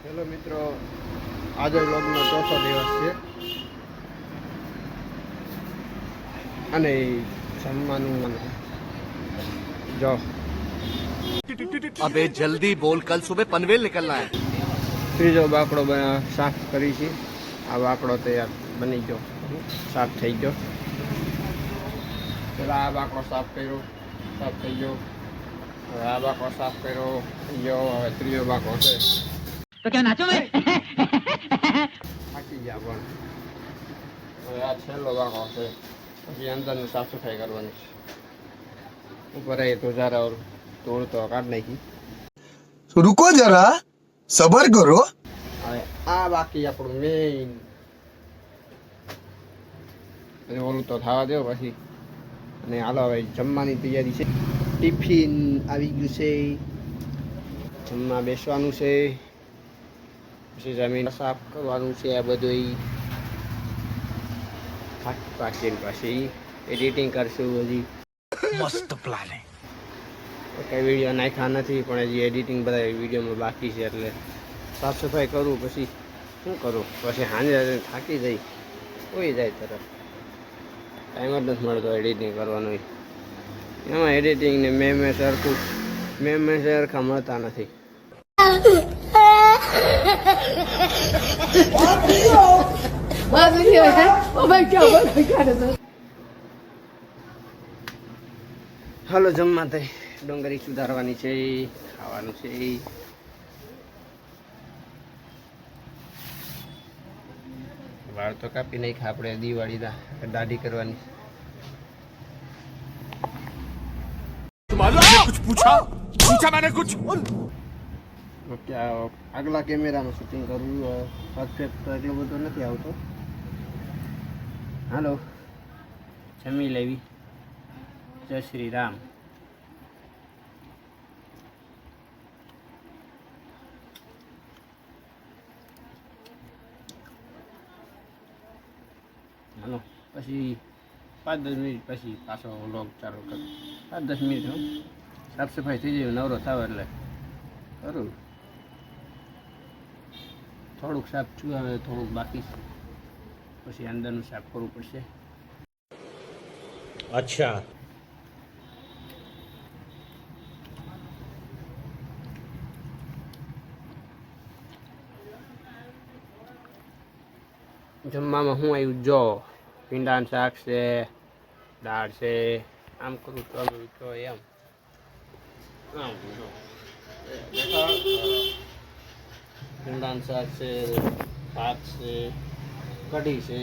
Hello મિત્રો, આજે વ્લોગનો ચોથો દિવસ છે અને જમવાનું જો अबे जल्दी बोल, कल सुबह पनवेल निकलना है। ત્રીજો બાકડો સાફ કરી છે। આ બાકડો તૈયાર બની ગયો, સાફ થઈ ગયો। પેલા આ બાકડો સાફ કર્યો, સાફ થઈ ગયો। હવે આ બાકડો સાફ કર્યો થઈ ગયો। હવે ત્રીજો બાકડો છે तो क्या नाचो मैं થાકી ગયા પણ હવે આ છેલ્લો બાકડો છે। પછી અંદરની સાફ સફાઈ કરવાની છે। ઉપર એ તો જરા તોડ તો કાઢ નાખી। रुको जरा सबर करो। હવે આ બાકી આપણું મેઇન ઓલું તો થવા દો પછી। અને હાલો હવે જમવાની તૈયારી છે। ટિફિન આવી ગયું છે, જમવા બેસવાનું છે, પછી જમીન સાફ કરવાનું છે। આ બધું પાકીને પછી એડિટિંગ કરશું। હજી मस्त प्लान है। કઈ વિડીયો નાખ્યા નથી પણ હજી એડિટિંગ બધા વિડીયોમાં બાકી છે। એટલે સાફ સફાઈ કરું પછી શું કરું, પછી સાંજે થાકી જઈ હોઈ જાય તરત ટાઈમ જ નથી મળતો એડિટિંગ કરવાનો। એમાં એડિટિંગ ને મેં સરખું મેં સરખા મળતા નથી। હાલો જમવા થઈ, ડુંગળી સુધારવાની છે, ખાવાનું છે। વાળ તો કાપી નાખ્યા આપણે, દિવાળી દાઢી કરવાની। कुछ पूछा पूछा मैंने कुछ। ઓકે, આગલા કેમેરામાં શૂટિંગ કરવું પરફેક્ટ તો એટલો બધો નથી આવતો। હાલો જમી લેવી। જય શ્રી રામ। હાલો પછી 5-10 મિનિટ પછી પાછો વ્લોગ ચાલુ કરું। 5-10 મિનિટ હું સાફ સફાઈ થઈ જાય, નવરો થાવ એટલે કરું। થોડુંક સાફ થયું, હવે થોડુંક બાકી છે, પછી અંદરનું સાફ કરવું પડશે। अच्छा જમવામાં શું આવ્યું જો, ભીંડાનું શાક છે, દાળ છે। આમ કરું તો એમ આમ જો ભીંડાનું શાક છે, ભાત છે, કઢી છે,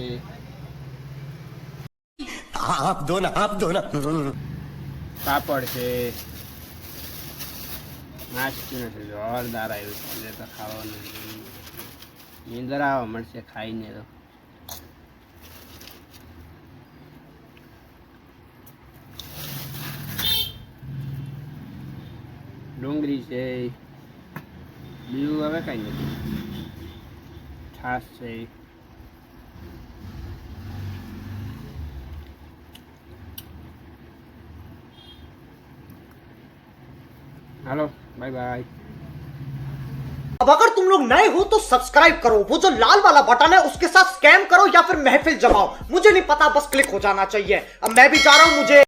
आप दो ना પાપડ છે, નાસ્તું નથી જોરદાર આવ્યું છે। તો ખાવાનું નીંદર આવવા મળશે ખાઈને। તો ડુંગળી છે, બીજું હવે કાંઈ નથી। છાશ છે, हेलो बाय बाय। अब अगर तुम लोग नए हो तो सब्सक्राइब करो, वो जो लाल वाला बटन है उसके साथ स्कैम करो या फिर महफिल जमाओ, मुझे नहीं पता, बस क्लिक हो जाना चाहिए। अब मैं भी जा रहा हूं, मुझे